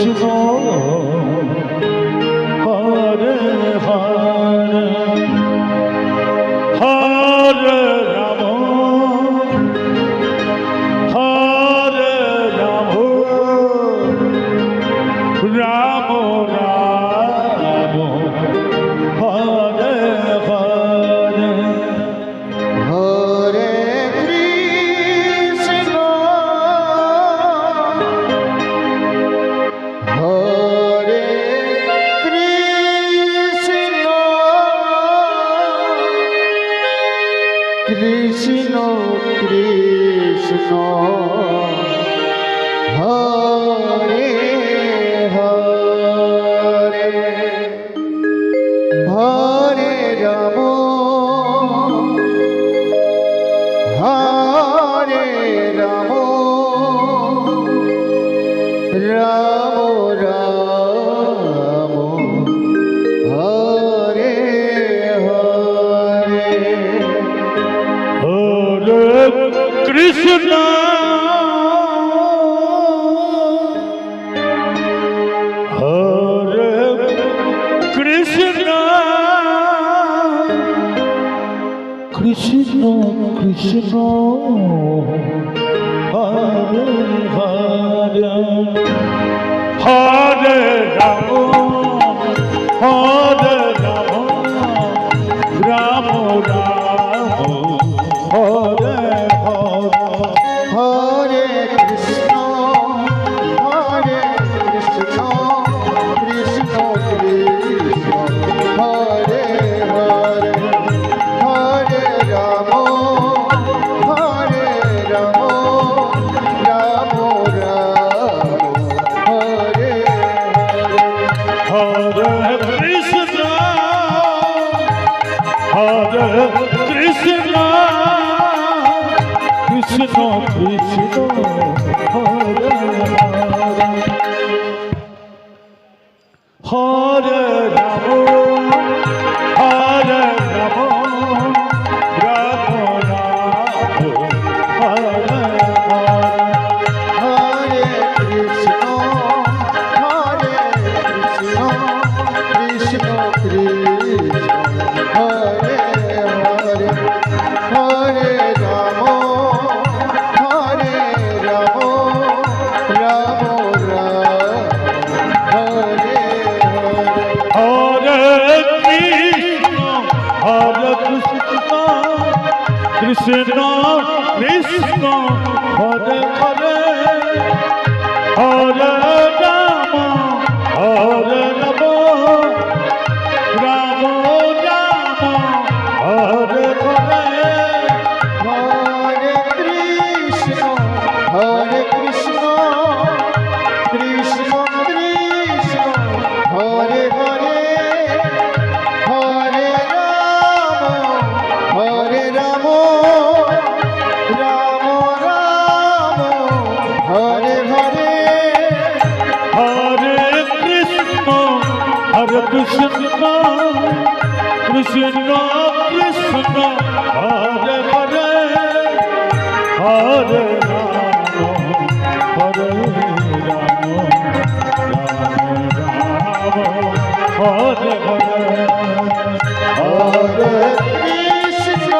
Krishna Hare Hare Hare Ram Hare Ram Ram Ram Hare Hare Hare Krishna Hare Krishna Krishna Krishna Hare Hare Hare Ram Hare Ram Ram Ram Hare Hare Hare Krishna Hare Krishna Krishna Krishna Hare Hare Hare Ram Hare Ram Ram Ram Hare Hare Hare Krishna Hare Krishna Krishna Krishna Hare Hare Hare Ram Hare Ram Ram Ram Hare Hare Hare Krishna Hare Krishna Krishna Krishna Hare Hare Ram Hare Ram Ram Ram Hare Hare Hare Krishna Hare Krishna Krishna Krishna Hare Hare Hare Ram Hare Ram Ram Ram Hare Hare Hare Krishna Hare Krishna Krishna Krishna Hare Hare Hare Ram Hare Ram Ram Ram Hare Hare Hare Krishna Hare Krishna Krishna Krishna Hare Hare Hare Ram Ram Ram Hare Hare Hare Krishna Hare Krishna Krishna Krishna Hare Hare Hare Ram Hare Ram Ram Ram Hare Hare Hare Krishna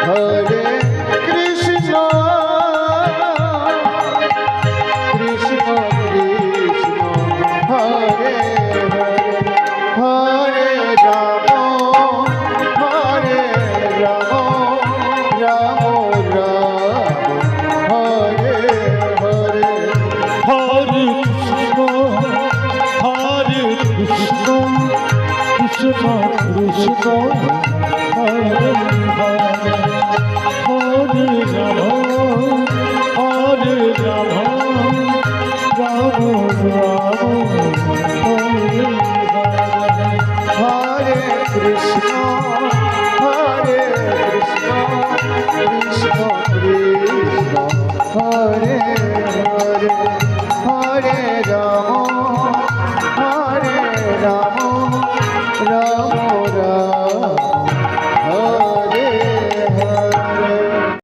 Hare Krishna Krishna Krishna Hare Hare Hare Ram Hare Ram Ram Ram Hare Hare Hare Krishna Hare Krishna Krishna Krishna Hare Hare Hare Ram Hare Ram Ram Ram Hare Hare Hare Krishna Hare Krishna Krishna Krishna Hare Hare Hare Ram Ram Ram